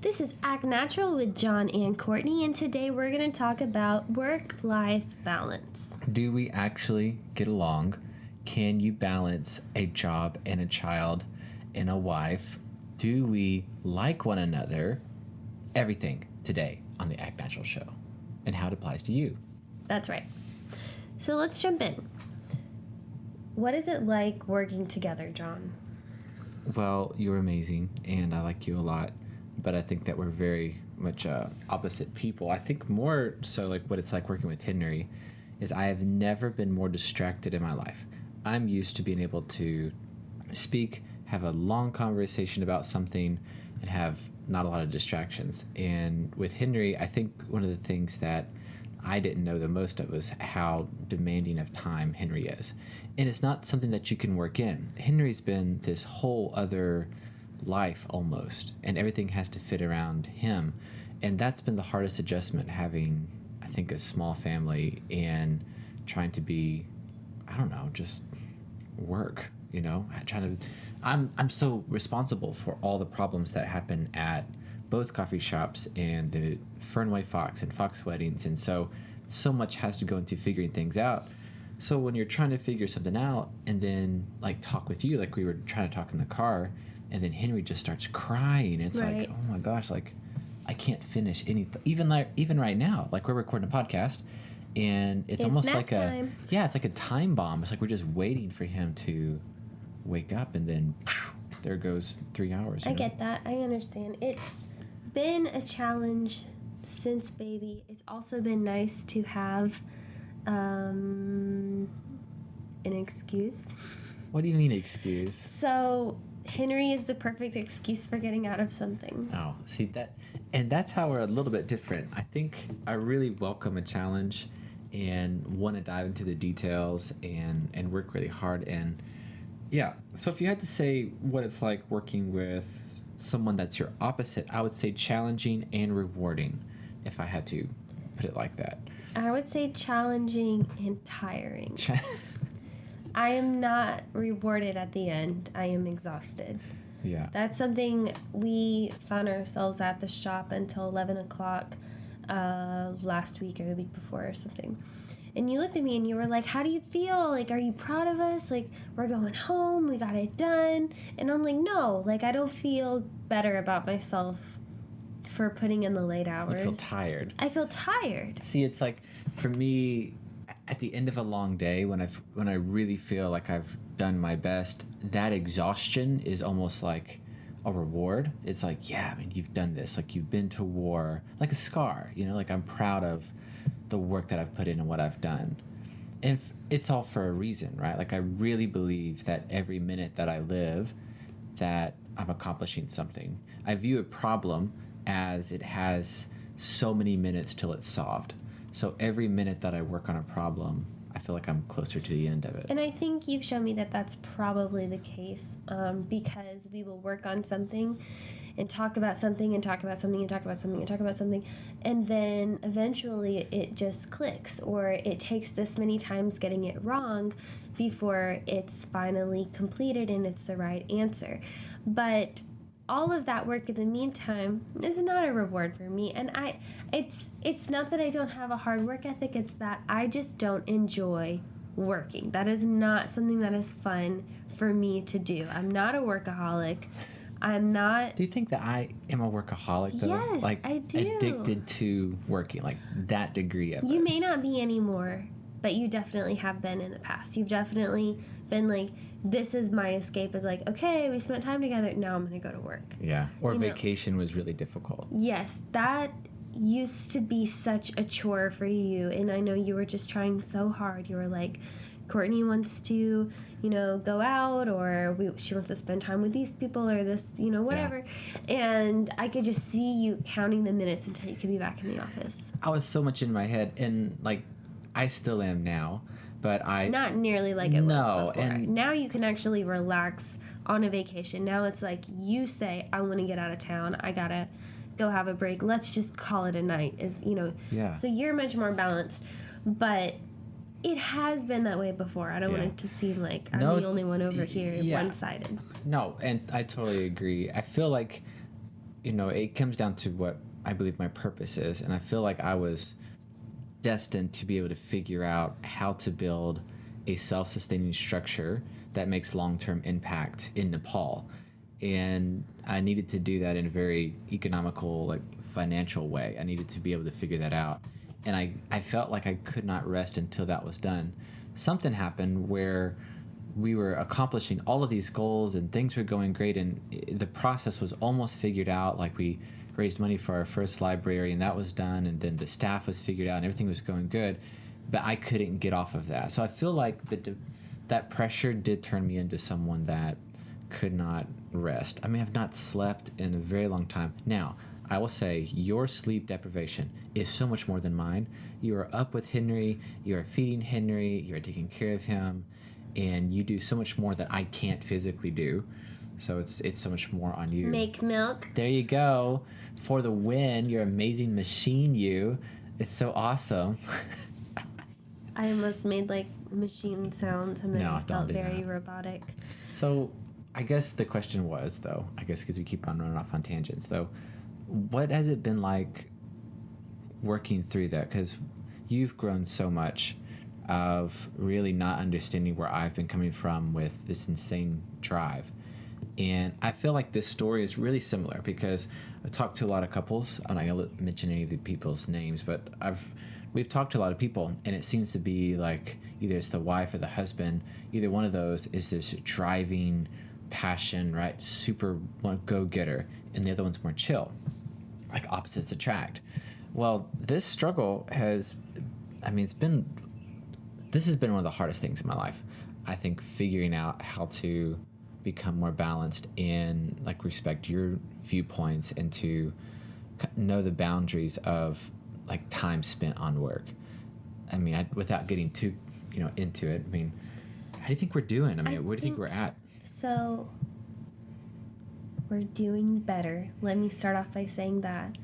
This is Act Natural with John and Courtney, and today we're going to talk about work-life balance. Do we actually get along? Can you balance a job and a child and a wife? Do we like one another? Everything today on the Act Natural show and how it applies to you. That's right. So let's jump in. What is it like working together, John? Well, you're amazing and I like you a lot, but I think that we're very much opposite people. I think more so like what it's like working with Henry is I have never been more distracted in my life. I'm used to being able to speak, have a long conversation about something, and have not a lot of distractions. And with Henry, I think one of the things that I didn't know the most of was how demanding of time Henry is. And it's not something that you can work in. Henry's been this whole other life almost, and everything has to fit around him. And that's been the hardest adjustment, having, I think, a small family and trying to be, I don't know, just work, I'm so responsible for all the problems that happen at both coffee shops and the Fernway Fox and Fox Weddings, and so much has to go into figuring things out. So when you're trying to figure something out and then like talk with you, like we were trying to talk in the car, and then Henry just starts crying. It's right. Like, oh my gosh, like I can't finish anything. Even right now, like we're recording a podcast, and it's almost like time. It's like a time bomb. It's like we're just waiting for him to wake up, and then there goes 3 hours. I get that. I understand. It's been a challenge since baby. It's also been nice to have an excuse. What do you mean excuse? So Henry is the perfect excuse for getting out of something. Oh, see that, and that's how we're a little bit different. I think I really welcome a challenge and want to dive into the details and work really hard. And yeah, so if you had to say what it's like working with someone that's your opposite, I would say challenging and rewarding, if I had to put it like that. I would say challenging and tiring. I am not rewarded at the end. I am exhausted. Yeah. That's something we found ourselves at the shop until 11 o'clock last week or the week before or something. And you looked at me and you were like, how do you feel? Like, are you proud of us? Like, we're going home. We got it done. And I'm like, no. Like, I don't feel better about myself for putting in the late hours. You feel tired. I feel tired. See, it's like, for me, at the end of a long day, when I really feel like I've done my best, that exhaustion is almost like a reward. It's like, yeah, I mean, you've done this. Like, you've been to war. Like a scar, like I'm proud of the work that I've put in and what I've done. And it's all for a reason, right? Like, I really believe that every minute that I live, that I'm accomplishing something. I view a problem as it has so many minutes till it's solved. So every minute that I work on a problem, I feel like I'm closer to the end of it. And I think you've shown me that that's probably the case, because we will work on something and talk about something and talk about something and talk about something and talk about something, and then eventually it just clicks, or it takes this many times getting it wrong before it's finally completed and it's the right answer. But all of that work in the meantime is not a reward for me, and it's not that I don't have a hard work ethic, it's that I just don't enjoy working. That is not something that is fun for me to do. I'm not a workaholic. I'm not. Do you think that I am a workaholic though? Yes, like, I do. Addicted to working, like that degree of it. You may not be anymore, but you definitely have been in the past. You've definitely been like, this is my escape, is like, okay, we spent time together, now I'm going to go to work. Yeah, or vacation was really difficult. Yes, that used to be such a chore for you, and I know you were just trying so hard. You were like, Courtney wants to, go out, or she wants to spend time with these people, or this, whatever. Yeah. And I could just see you counting the minutes until you could be back in the office. I was so much in my head, and like, I still am now, but not nearly like it was before. And now you can actually relax on a vacation. Now it's like you say, I want to get out of town. I gotta go have a break. Let's just call it a night. Yeah. So you're much more balanced, but it has been that way before. I don't want it to seem like I'm the only one over here, one-sided. No, and I totally agree. I feel like it comes down to what I believe my purpose is. And I feel like I was destined to be able to figure out how to build a self-sustaining structure that makes long-term impact in Nepal. And I needed to do that in a very economical, like financial way. I needed to be able to figure that out. And I felt like I could not rest until that was done. Something happened where we were accomplishing all of these goals and things were going great, and the process was almost figured out. Like, we raised money for our first library, and that was done, and then the staff was figured out and everything was going good, but I couldn't get off of that. So I feel like that pressure did turn me into someone that could not rest. I mean, I've not slept in a very long time. Now, I will say your sleep deprivation is so much more than mine. You are up with Henry, you are feeding Henry, you are taking care of him, and you do so much more that I can't physically do. So it's so much more on you. Make milk. There you go. For the win, your amazing machine, you. It's so awesome. I almost made like machine sounds and then No, it don't felt do very that. robotic. So I guess the question was, though, because we keep on running off on tangents, though, what has it been like working through that? Because you've grown so much of really not understanding where I've been coming from with this insane drive. And I feel like this story is really similar because I've talked to a lot of couples. I'm not going to mention any of the people's names, but we've talked to a lot of people, and it seems to be like either it's the wife or the husband. Either one of those is this driving passion, right? Super go-getter, and the other one's more chill. Like opposites attract. Well, this struggle this has been one of the hardest things in my life. I think figuring out how to become more balanced and like respect your viewpoints and to know the boundaries of like time spent on work. I mean, without getting too, into it. I mean, how do you think we're doing? I mean, where do you think we're at? So we're doing better. Let me start off by saying that.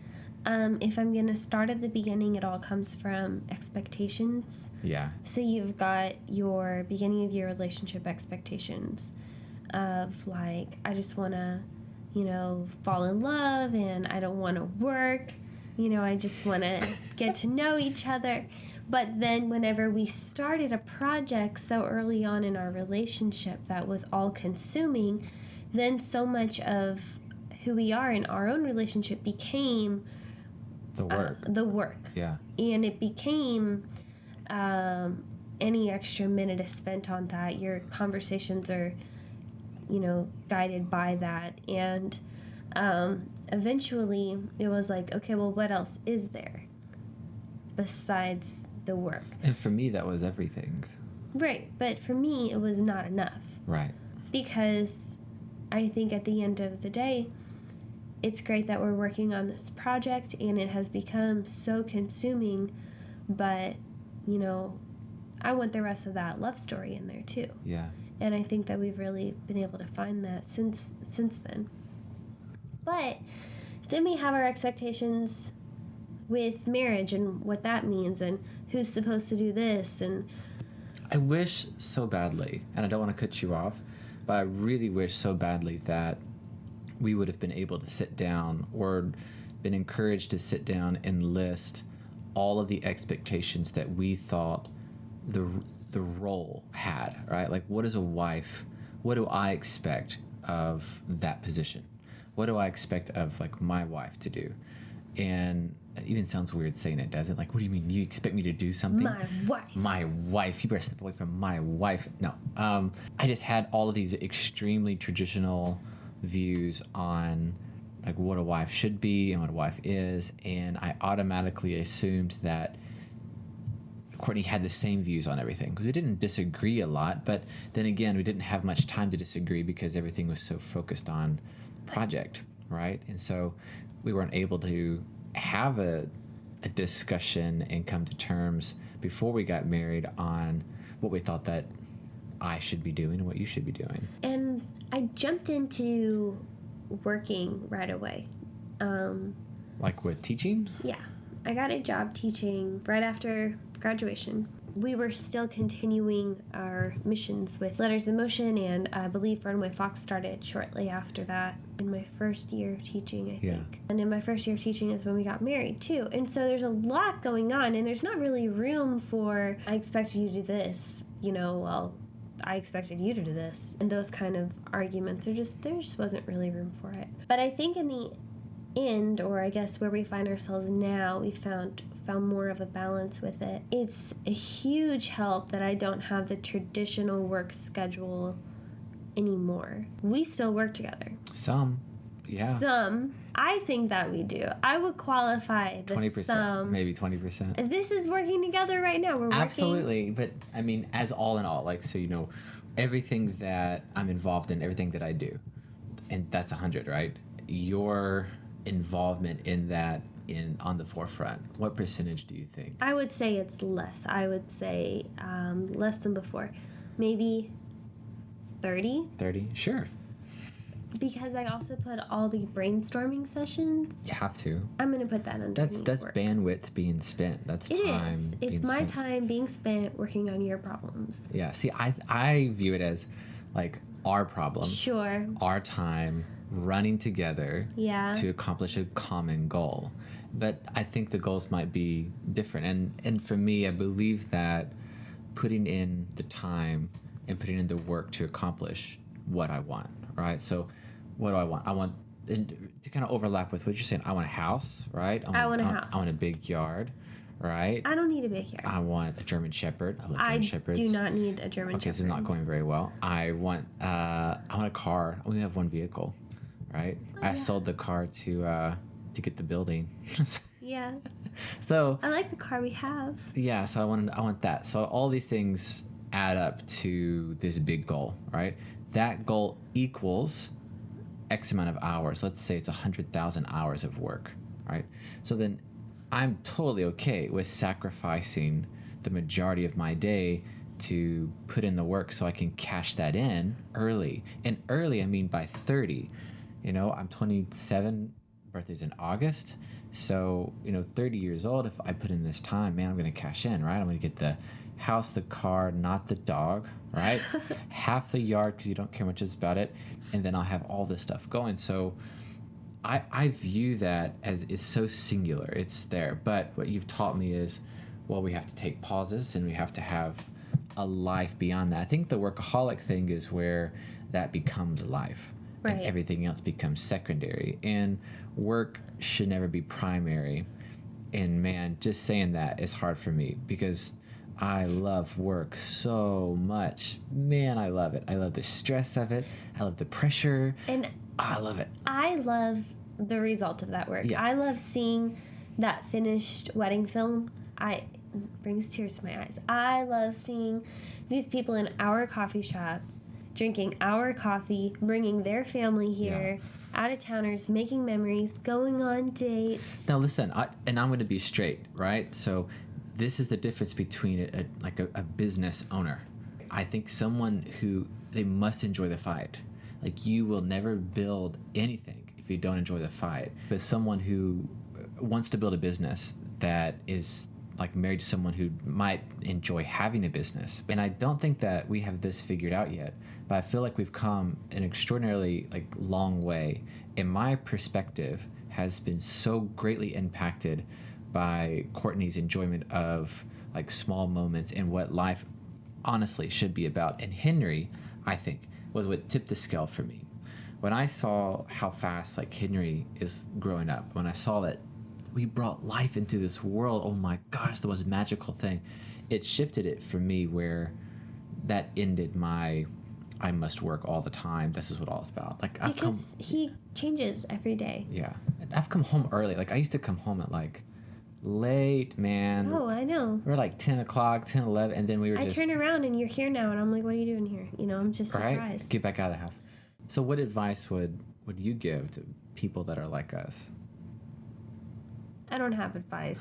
If I'm going to start at the beginning, it all comes from expectations. Yeah. So you've got your beginning of your relationship expectations of like, I just want to, fall in love and I don't want to work. I just want to get to know each other. But then whenever we started a project so early on in our relationship that was all consuming, then so much of who we are in our own relationship became the work. Yeah. And it became any extra minute is spent on that. Your conversations are, guided by that. And eventually it was like, okay, well, what else is there besides the work? And for me, that was everything. Right. But for me, it was not enough. Right. Because I think at the end of the day, it's great that we're working on this project and it has become so consuming, but, I want the rest of that love story in there too. Yeah. And I think that we've really been able to find that since then. But then we have our expectations with marriage and what that means and who's supposed to do this. And I wish so badly, and I don't want to cut you off, but I really wish so badly that we would have been able to sit down or been encouraged to sit down and list all of the expectations that we thought the role had, right? Like, what is a wife? What do I expect of that position? What do I expect of like my wife to do? And it even sounds weird saying it, doesn't it? Like, what do you mean? You expect me to do something? My wife. You better step away from my wife. No. I just had all of these extremely traditional views on like what a wife should be and what a wife is, and I automatically assumed that Courtney had the same views on everything because we didn't disagree a lot, but then again, we didn't have much time to disagree because everything was so focused on project, right? And so we weren't able to have a discussion and come to terms before we got married on what we thought that I should be doing and what you should be doing. And I jumped into working right away. Like with teaching? Yeah. I got a job teaching right after graduation. we were still continuing our missions with Letters in Motion, and I believe Runaway Fox started shortly after that in my first year of teaching, I think. And in my first year of teaching is when we got married, too. And so there's a lot going on, and there's not really room for, I expected you to do this, well, I expected you to do this. And those kind of arguments there just wasn't really room for it. But I think in the end, or I guess where we find ourselves now, we found more of a balance with it. It's a huge help that I don't have the traditional work schedule anymore. We still work together. Some. I think that we do. I would qualify the 20%, some. maybe 20%. This is working together right now. We're working. Absolutely, but I mean, as all in all, so everything that I'm involved in, everything that I do, and that's 100, right? Your involvement in that on the forefront, what percentage do you think? I would say it's less. I would say less than before. Maybe 30. 30? Sure. Because I also put all the brainstorming sessions. You have to. I'm going to put that underneath That's work. Bandwidth being spent. That's it time. Is. It's my time being spent working on your problems. Yeah. See, I view it as our problems. Sure. Our time running together. Yeah. To accomplish a common goal. But I think the goals might be different. And for me, I believe that putting in the time and putting in the work to accomplish what I want, right? So what do I want? I want, and to kind of overlap with what you're saying, I want a house, right? I want a house. I want a big yard, right? I don't need a big yard. I want a German Shepherd. I love German Shepherds. I do not need a German Shepherd. Okay, this is not going very well. I want a car. I only have one vehicle, right? I sold the car to get the building. Yeah. So I like the car we have. Yeah, so I want that. So all these things add up to this big goal, right? That goal equals X amount of hours. Let's say it's 100,000 hours of work, right? So then I'm totally okay with sacrificing the majority of my day to put in the work so I can cash that in early. And early, I mean by 30. I'm 27, birthday's in August. So, 30 years old, if I put in this time, man, I'm going to cash in, right? I'm going to get the house, the car, not the dog, right? Half the yard because you don't care much about it. And then I'll have all this stuff going. So I view that as it's so singular. It's there. But what you've taught me is, well, we have to take pauses and we have to have a life beyond that. I think the workaholic thing is where that becomes life. Right. And everything else becomes secondary. And work should never be primary. And man, just saying that is hard for me because I love work so much. Man, I love it. I love the stress of it. I love the pressure. And I love it. I love the result of that work. Yeah. I love seeing that finished wedding film. It brings tears to my eyes. I love seeing these people in our coffee shop drinking our coffee, bringing their family here, out-of-towners, making memories, going on dates. Now listen, I'm going to be straight, right? So this is the difference between a business owner. I think someone who, they must enjoy the fight. You will never build anything if you don't enjoy the fight. But someone who wants to build a business that is married to someone who might enjoy having a business. And I don't think that we have this figured out yet, but I feel like we've come an extraordinarily long way. And my perspective has been so greatly impacted by Courtney's enjoyment of small moments and what life honestly should be about. And Henry, I think, was what tipped the scale for me. When I saw how fast Henry is growing up, when I saw that we brought life into this world, oh my gosh, the most magical thing. It shifted it for me where that ended my I must work all the time. This is what all it's about. He changes every day. Yeah. I've come home early. I used to come home at late, man. Oh, I know. We're 10 o'clock, 10, 11, and then we were I turn around and you're here now, and I'm like, what are you doing here? I'm just surprised. Right? Get back out of the house. So what advice would you give to people that are like us? I don't have advice.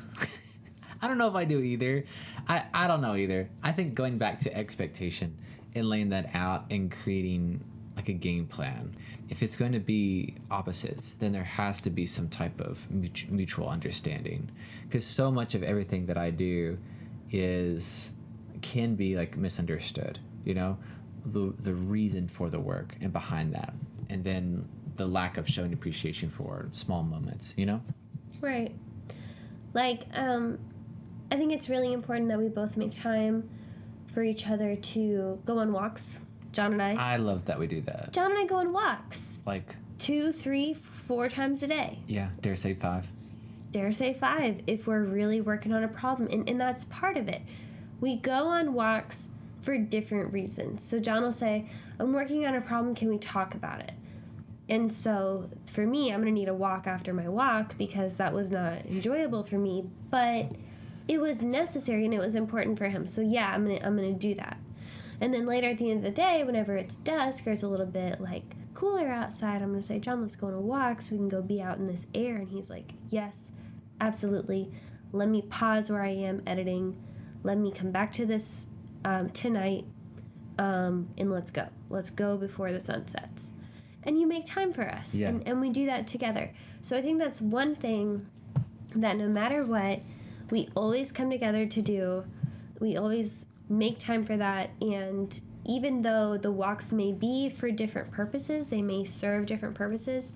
I don't know if I do either. I don't know either. I think going back to expectation and laying that out and creating a game plan. If it's going to be opposites, then there has to be some type of mutual understanding. Because so much of everything that I do is can be like misunderstood, you know, the reason for the work and behind that, and then the lack of showing appreciation for small moments, you know. Right. Like, I think it's really important that we both make time for each other to go on walks. John and I love that we do that. John and I go on walks. Like 2, 3, 4 times a day. Yeah, dare say 5. Dare say 5 if we're really working on a problem. And that's part of it. We go on walks for different reasons. So John will say, I'm working on a problem. Can we talk about it? And so for me, I'm going to need a walk after my walk because that was not enjoyable for me. But it was necessary and it was important for him. So yeah, I'm gonna do that. And then later at the end of the day, whenever it's dusk or it's a little bit like cooler outside, I'm gonna say, John, let's go on a walk so we can go be out in this air. And he's like, yes, absolutely. Let me pause where I am editing. Let me come back to this tonight, and let's go. Let's go before the sun sets. And you make time for us, yeah. and we do that together. So I think that's one thing that no matter what, we always come together to do. We always make time for that. And even though the walks may be for different purposes, they may serve different purposes,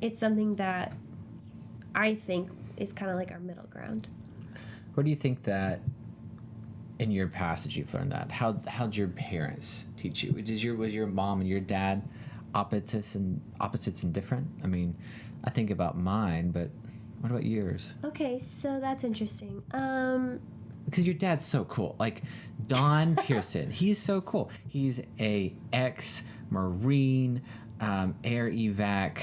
it's something that I think is kind of like our middle ground. Where do you think that in your passage you've learned that? How'd your parents teach you? Was your mom and your dad opposites and different? I mean, I think about mine, but what about yours? Okay, so that's interesting. Because your dad's so cool. Like Don Pearson, he's so cool. He's a ex-Marine, air evac,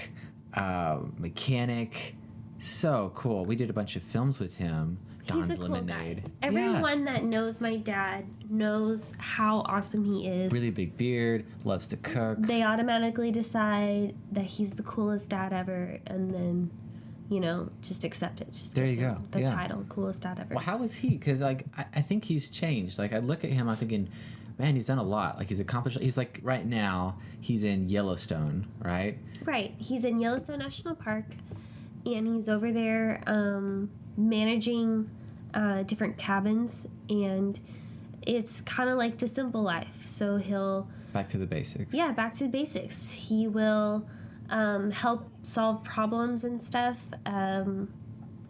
mechanic. So cool. We did a bunch of films with him. Don's He's a cool Lemonade. guy. Everyone that knows my dad knows how awesome he is. Really big beard, loves to cook. They automatically decide that he's the coolest dad ever, and then, you know, just accept it. Just there give you him go. The yeah. title, coolest dad ever. Well, how is he? Because, like, I think he's changed. Like, I look at him, I'm thinking, man, he's done a lot. Like, he's accomplished. He's, like, right now, he's in Yellowstone, right? Right. He's in Yellowstone National Park, and he's over there managing different cabins, and it's kind of like the simple life. So he'll... Back to the basics. Yeah, back to the basics. He will help solve problems and stuff.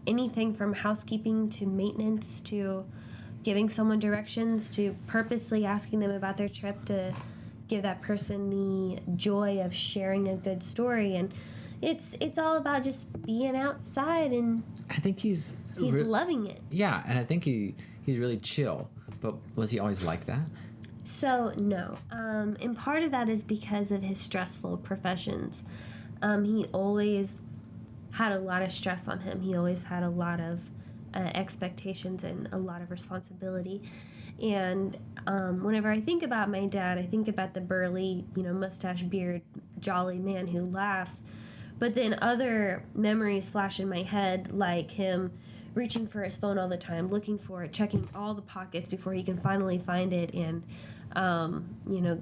Anything from housekeeping to maintenance to giving someone directions to purposely asking them about their trip to give that person the joy of sharing a good story. And it's all about just being outside, and I think he's loving it. Yeah, and I think he's really chill. But was he always like that? So, no. And part of that is because of his stressful professions. He always had a lot of stress on him. He always had a lot of expectations and a lot of responsibility. And whenever I think about my dad, I think about the burly, mustache, beard, jolly man who laughs. But then other memories flash in my head, like him reaching for his phone all the time, looking for it, checking all the pockets before he can finally find it and,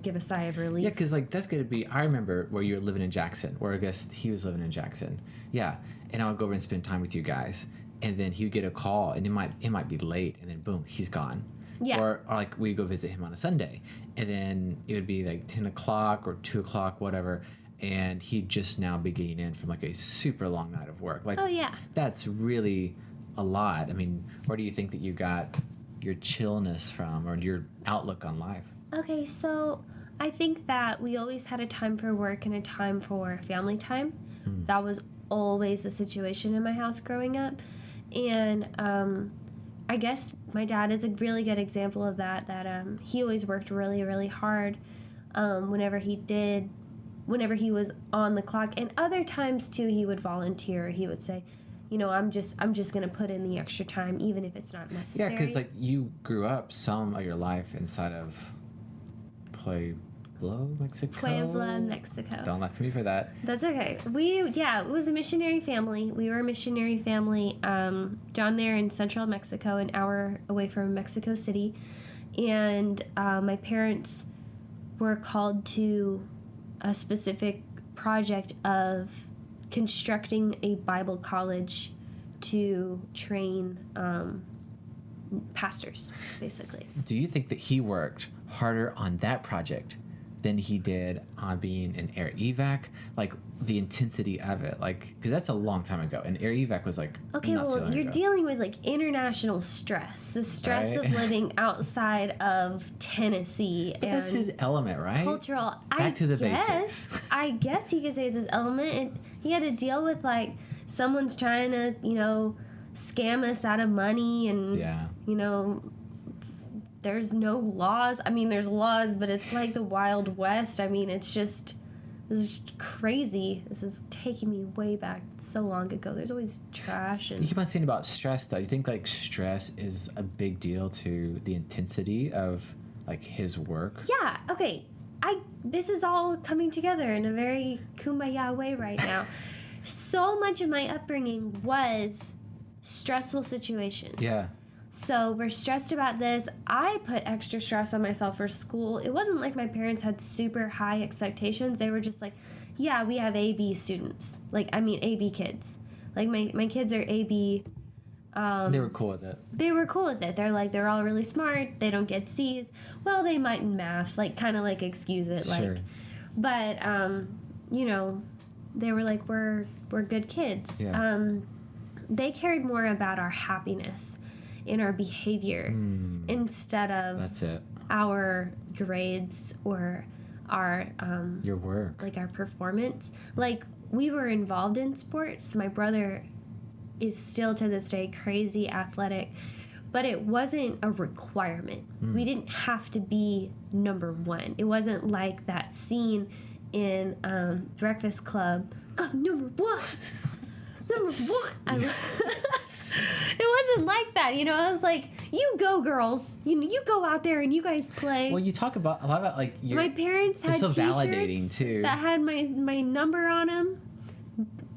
give a sigh of relief. Yeah, because, that's going to be... I remember where you were living in Jackson, or I guess he was living in Jackson. Yeah, and I would go over and spend time with you guys. And then he would get a call, and it might be late, and then, boom, he's gone. Yeah. Or we'd go visit him on a Sunday, and then it would be, 10 o'clock or 2 o'clock, whatever, and he'd just now be getting in from, a super long night of work. Oh, yeah. That's really a lot. I mean, where do you think that you got your chillness from, or your outlook on life? Okay, so I think that we always had a time for work and a time for family time. That was always the situation in my house growing up. And I guess my dad is a really good example of that he always worked really, really hard whenever he was on the clock. And other times, too, he would volunteer. He would say, I'm just going to put in the extra time, even if it's not necessary. Yeah, because, you grew up some of your life inside of Pueblo, Mexico. Don't laugh at me for that. That's okay. It was a missionary family. We were a missionary family down there in central Mexico, an hour away from Mexico City. And my parents were called to a specific project of constructing a Bible college to train pastors, basically. Do you think that he worked harder on that project than he did on being an air evac? Like, the intensity of it, like, because that's a long time ago, and air evac was like, okay, not too well, long you're ago. dealing with like international stress, the stress Right. of living outside of Tennessee, But and that's his element, right? cultural. Back to the guess, basics. I guess you could say it's his element. And he had to deal with like someone's trying to, scam us out of money, and Yeah. There's no laws. I mean, there's laws, but it's like the Wild West. I mean, this is crazy. This is taking me way back so long ago. There's always trash. You And keep on saying about stress, though. You think, like, stress is a big deal to the intensity of, like, his work? yeah, okay. This is all coming together in a very kumbaya way right now. So much of my upbringing was stressful situations. Yeah. So we're stressed about this. I put extra stress on myself for school. It wasn't like my parents had super high expectations. They were just like, yeah, we have AB students. AB kids. Like, my kids are AB. They were cool with it. They were cool with it. They're like, they're all really smart. They don't get C's. Well, they might in math. Like, kind of like excuse it. Sure. But, they were like, we're good kids. Yeah. They cared more about our happiness in our behavior instead of That's it. our grades or our Your work. like our performance. Like, we were involved in sports. My brother is still to this day crazy athletic, but it wasn't a requirement. We didn't have to be number one. It wasn't like that scene in Breakfast Club. God, number one. It wasn't like that, I was like, you go, girls. You go out there and you guys play. Well, you talk about a lot about, like, My parents had so t-shirts validating, too. that had my number on them.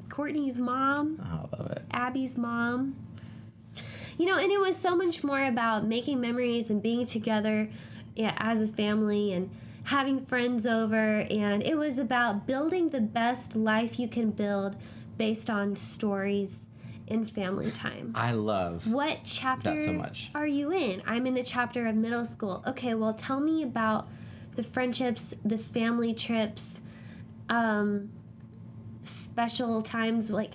Courtney's mom, I love it. Abby's mom. And it was so much more about making memories and being together, as a family, and having friends over. And it was about building the best life you can build based on stories and family time. I love What chapter that so much. are you in? I'm in the chapter of middle school. Okay, well, tell me about the friendships, the family trips, special times. Like,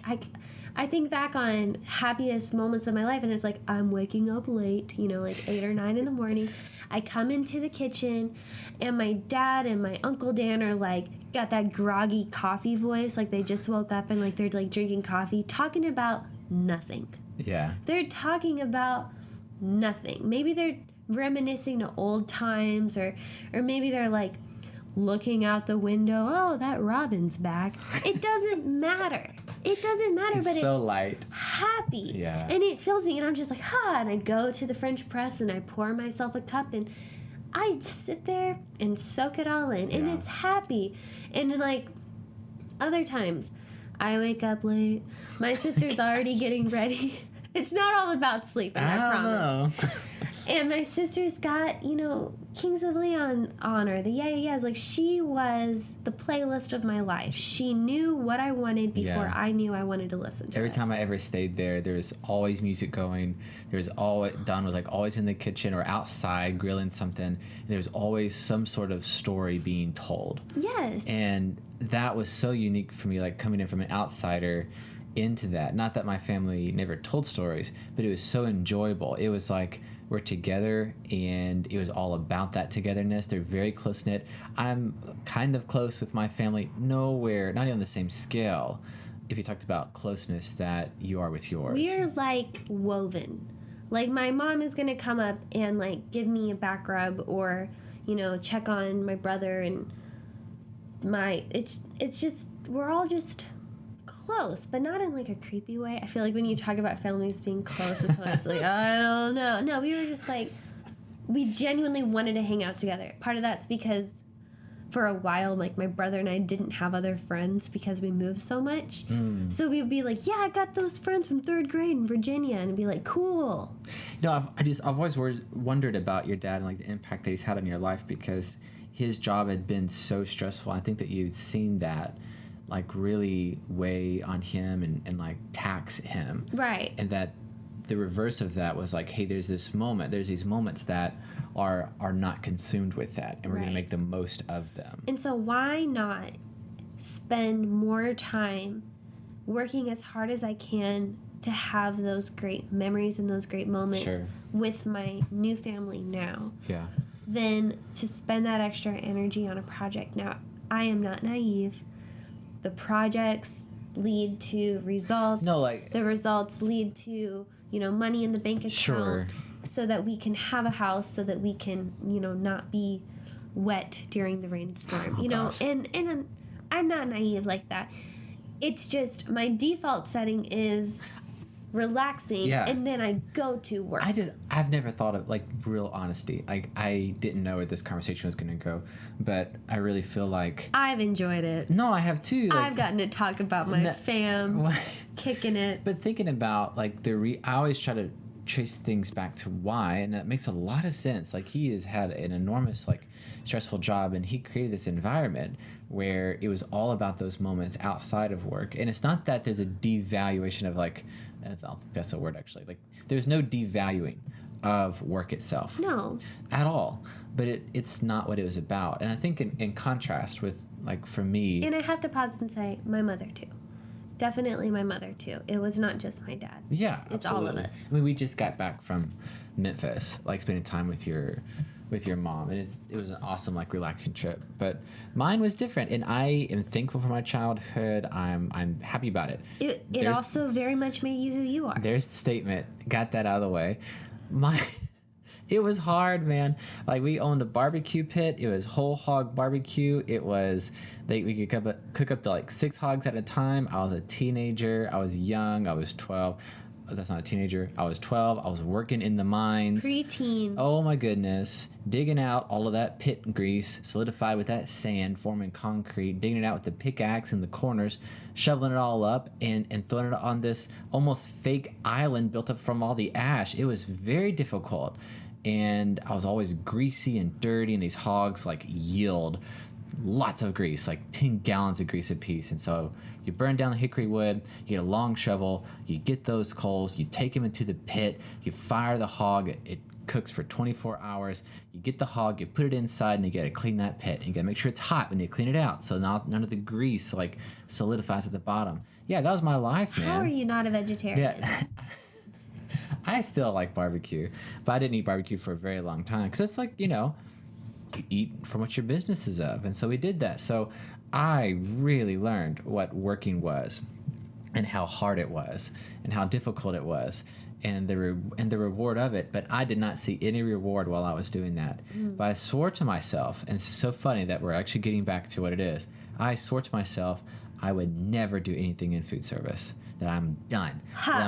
I think back on happiest moments of my life, and it's like, I'm waking up late, like 8 or 9 in the morning. I come into the kitchen, and my dad and my Uncle Dan are like, got that groggy coffee voice, like they just woke up and like they're like drinking coffee, talking about nothing. Yeah. They're talking about nothing. Maybe they're reminiscing to old times, or maybe they're like looking out the window. Oh, that robin's back. It doesn't matter. It doesn't matter, It's but so it's light. happy. Yeah. And it fills me, and I'm just like, and I go to the French press and I pour myself a cup, and I sit there and soak it all in, and Yeah. it's happy. And like other times, I wake up late. My sister's already getting ready. It's not all about sleeping, I promise. know. And my sister's got, Kings of Leon on her. The Yeahs. Like, she was the playlist of my life. She knew what I wanted before Yeah. I knew I wanted to listen to Every it. time I ever stayed there was always music going. Don was like always in the kitchen or outside grilling something. And there was always some sort of story being told. Yes. And that was so unique for me, like coming in from an outsider into that. Not that my family never told stories, but it was so enjoyable. It was like we're together, and it was all about that togetherness. They're very close-knit. I'm kind of close with my family, nowhere, not even on the same scale, if you talked about closeness that you are with yours. We're like woven. Like, my mom is going to come up and like give me a back rub, or, check on my brother, and it's just, we're all just close, but not in like a creepy way. I feel like when you talk about families being close, it's always like, I don't know. No, we were just like, we genuinely wanted to hang out together. Part of that's because for a while, like, my brother and I didn't have other friends because we moved so much. So we would be like, yeah, I got those friends from 3rd grade in Virginia, and be like, cool. No, I've always wondered about your dad and like the impact that he's had on your life, because his job had been so stressful. I think that you'd seen that like really weigh on him and like tax him. Right. And that the reverse of that was like, hey, there's these moments that are not consumed with that, and we're going to make the most of them. And so why not spend more time working as hard as I can to have those great memories and those great moments with my new family now, than to spend that extra energy on a project. Now, I am not naive. The projects lead to results. The results lead to, money in the bank account, so that we can have a house, so that we can, not be wet during the rainstorm. And I'm not naive like that. It's just my default setting is relaxing, and then I go to work. I've never thought of like real honesty. I didn't know where this conversation was going to go, but I really feel like I've enjoyed it. No, I have too. I've gotten to talk about my fam, kicking it. But thinking about like I always try to trace things back to why, and that makes a lot of sense. Like, he has had an enormous like stressful job, and he created this environment where it was all about those moments outside of work. And it's not that there's a devaluation of like, I don't think that's a word actually, like there's no devaluing of work itself. No. At all. But it's not what it was about. And I think in contrast with, like, for me... And I have to pause and say, my mother too. Definitely my mother too. It was not just my dad. Yeah, it's absolutely. all of us. I mean, we just got back from Memphis, like spending time with your mom, and it was an awesome, like, relaxing trip. But mine was different, and I am thankful for my childhood. I'm happy about it. It also very much made you who you are. There's the statement. Got that out of the way. It was hard, man. Like, we owned a barbecue pit. It was whole hog barbecue. It was, we could cook up to like 6 hogs at a time. I was a teenager. I was young. I was 12. That's not a teenager. I was 12. I was working in the mines. Preteen. Oh my goodness. Digging out all of that pit grease, solidified with that sand, forming concrete, digging it out with the pickaxe in the corners, shoveling it all up, and throwing it on this almost fake island built up from all the ash. It was very difficult. And I was always greasy and dirty, and these hogs like yield lots of grease, like 10 gallons of grease a piece. And so you burn down the hickory wood, you get a long shovel, you get those coals, you take them into the pit, you fire the hog, it cooks for 24 hours, you get the hog, you put it inside, and you got to clean that pit. And you got to make sure it's hot when you clean it out, so none of the grease like solidifies at the bottom. Yeah, that was my life, man. How are you not a vegetarian? Yeah. I still like barbecue, but I didn't eat barbecue for a very long time, because it's like, you eat from what your business is of. And so we did that. So I really learned what working was, and how hard it was, and how difficult it was, and the reward of it. But I did not see any reward while I was doing that. But I swore to myself, and it's so funny that we're actually getting back to what it is. I swore to myself I would never do anything in food service, that I'm done. That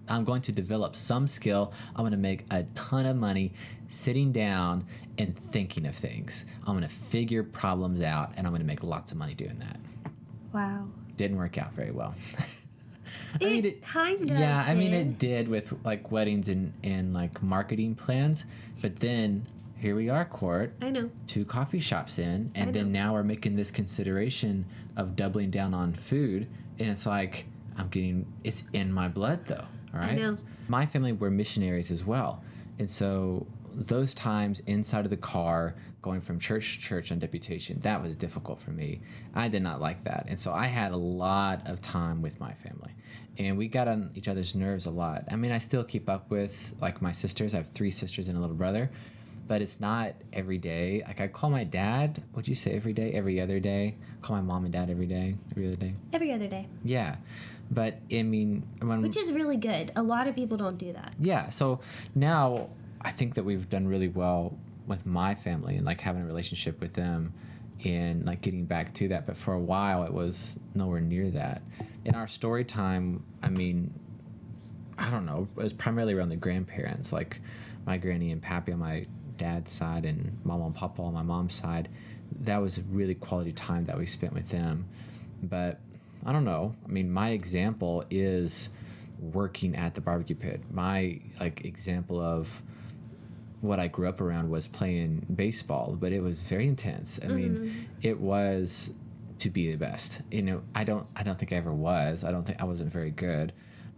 I'm going to develop some skill. I'm going to make a ton of money sitting down and thinking of things. I'm going to figure problems out, and I'm going to make lots of money doing that. Wow. Didn't work out very well. It kind of Yeah, did. I mean, it did with like weddings and like marketing plans. But then here we are, Court. I know. 2 coffee shops in, and then now we're making this consideration of doubling down on food. And it's like, it's in my blood though, all right? I know. My family were missionaries as well. And so those times inside of the car, going from church to church on deputation, that was difficult for me. I did not like that. And so I had a lot of time with my family. And we got on each other's nerves a lot. I mean, I still keep up with, like, my sisters. I have 3 sisters and a little brother. But it's not every day. Like, I call my dad, would you say every day? Every other day? Call my mom and dad every day? Every other day? Every other day. Yeah. But, I mean... Which is really good. A lot of people don't do that. Yeah. So now I think that we've done really well with my family, and, like, having a relationship with them, and, like, getting back to that. But for a while, it was nowhere near that. In our story time, I mean, I don't know. It was primarily around the grandparents. Like, my granny and pappy on my dad's side, and mama and papa on my mom's side. That was really quality time that we spent with them. But I don't know. I mean, my example is working at the barbecue pit. My, like, example of what I grew up around was playing baseball, but it was very intense. I mean, it was to be the best. I don't think I ever was. I don't think I wasn't very good.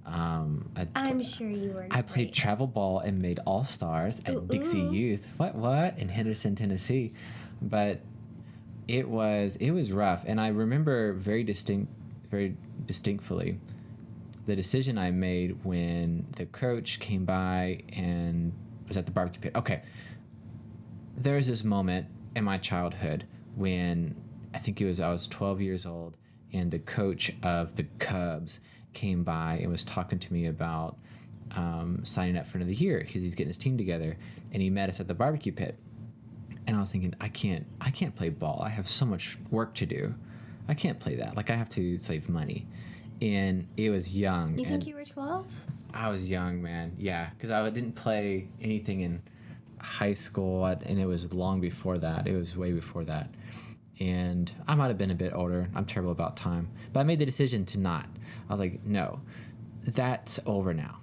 I'm sure you were. I played travel ball and made all-stars at Dixie Youth. What? In Henderson, Tennessee. But it was rough. And I remember very distinctly the decision I made when the coach came by and was at the barbecue pit. Okay. There was this moment in my childhood when I was 12 years old, and the coach of the Cubs came by and was talking to me about signing up for another year because he's getting his team together, and he met us at the barbecue pit. And I was thinking, I can't play ball. I have so much work to do. I can't play that. Like, I have to save money. And it was young. You think you were 12? I was young, man. Yeah, because I didn't play anything in high school, and it was long before that. It was way before that. And I might have been a bit older. I'm terrible about time. But I made the decision to not. I was like, no, that's over now.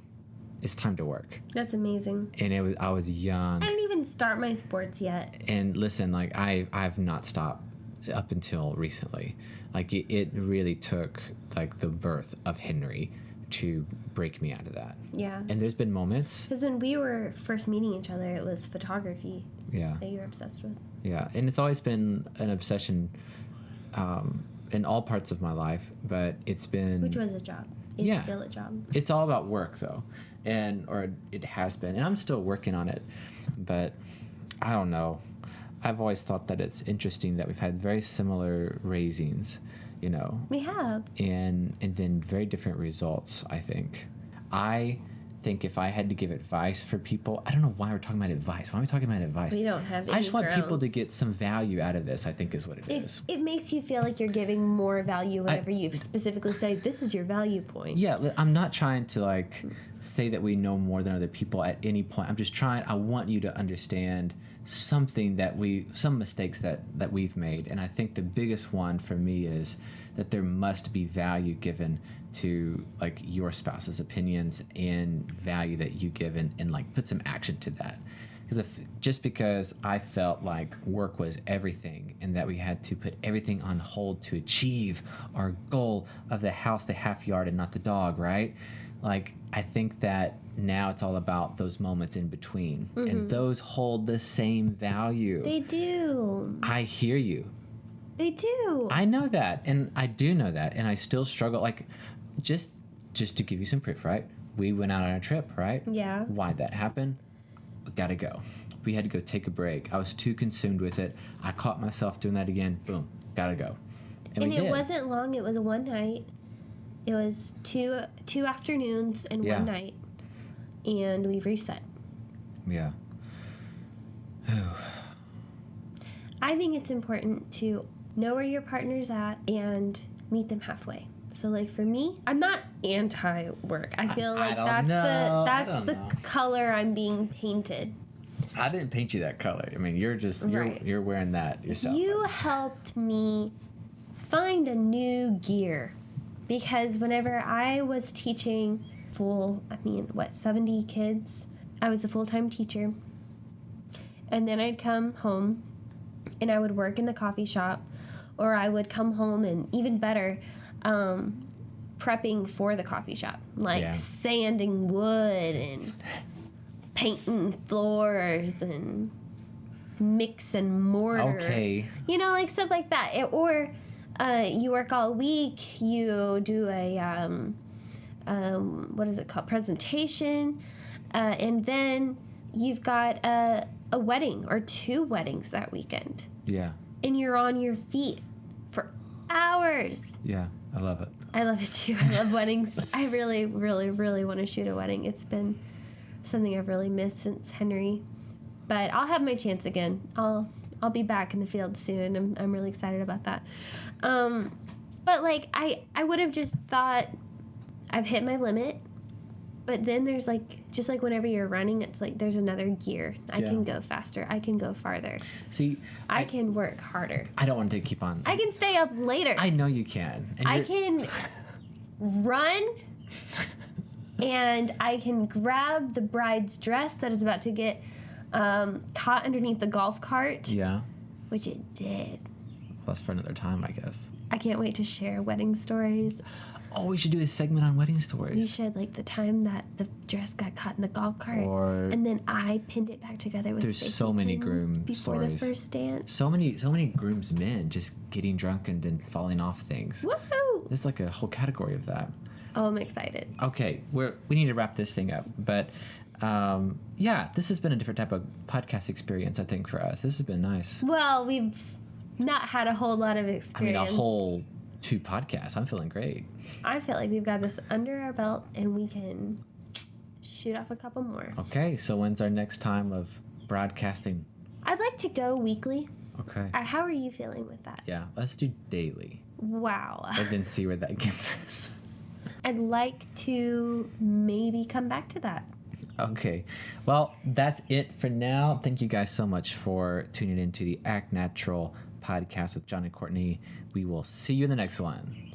It's time to work. That's amazing. And I was young. I didn't even start my sports yet. And listen, like, I've not stopped up until recently. Like, it really took, like, the birth of Henry to break me out of that. Yeah. And there's been moments. Because when we were first meeting each other, it was photography. Yeah. That you were obsessed with. Yeah. And it's always been an obsession in all parts of my life, but it's been... Which was a job. It's still a job. It's all about work, though. Or it has been. And I'm still working on it. But I don't know. I've always thought that it's interesting that we've had very similar raisings, you know. We have. And then very different results, I think. I think if I had to give advice for people, I don't know why we're talking about advice. Why are we talking about advice? We don't have any I just want people to grounds. get some value out of this, I think is what it is. It makes you feel like you're giving more value whenever you specifically say, this is your value point. Yeah, I'm not trying to, like, say that we know more than other people at any point. I'm just I want you to understand some mistakes that we've made. And I think the biggest one for me is that there must be value given to, like, your spouse's opinions and value that you give, and like, put some action to that. Because just because I felt like work was everything and that we had to put everything on hold to achieve our goal of the house, the half yard, and not the dog, right? Like, I think that now it's all about those moments in between. Mm-hmm. And those hold the same value. They do. I hear you. They do. I know that. And I do know that. And I still struggle. Like, just to give you some proof, right? We went out on a trip, right? Yeah. Why'd that happen? Gotta go. We had to go take a break. I was too consumed with it. I caught myself doing that again. Boom. Gotta go. And we it did. Wasn't long. It was a one night. It was two afternoons and one night. And we reset. Yeah. I think it's important to know where your partner's at and meet them halfway. So, like, for me, I'm not anti-work. I feel like that's the color I'm being painted. I didn't paint you that color. I mean, you're wearing that yourself. You helped me find a new gear, because whenever I was teaching 70 kids, I was a full-time teacher. And then I'd come home and I would work in the coffee shop, or I would come home and, even better, prepping for the coffee shop, like sanding wood and painting floors and mix and mortar. Okay. You know, like stuff like that. Or you work all week, you do a, what is it called, presentation, and then you've got a wedding or two weddings that weekend. Yeah. And you're on your feet for hours. Yeah, I love it. I love it too. I love weddings. I really, really, really want to shoot a wedding. It's been something I've really missed since Henry. But I'll have my chance again. I'll be back in the field soon. I'm really excited about that. But like I would have just thought I've hit my limit. But then there's just like whenever you're running, it's like there's another gear. I can go faster. I can go farther. See, I can work harder. I don't want to keep on. I can stay up later. I know you can. And I can run, and I can grab the bride's dress that is about to get caught underneath the golf cart. Yeah. Which it did. That's for another time, I guess. I can't wait to share wedding stories. Oh, we should do a segment on wedding We stories. should, like, the time that the dress got caught in the golf cart. Or And then I pinned it back together with there's safety so many pins groom before stories. the first dance. so many groomsmen just getting drunk and then falling off things. Woohoo! There's like a whole category of that. Oh, I'm excited. Okay, we need to wrap this thing up. But yeah, this has been a different type of podcast experience, I think, for us. This has been nice. Well, we've not had a whole lot of I mean, experience. a whole 2 podcasts. I'm feeling great. I feel like we've got this under our belt and we can shoot off a couple more. Okay, so when's our next time of broadcasting? I'd like to go weekly. Okay. How are you feeling with that? Yeah, let's do daily. Wow. And then see where that gets us. I'd like to maybe come back to that. Okay. Well, that's it for now. Thank you guys so much for tuning in to the Act Natural podcast with John and Courtney. We will see you in the next one.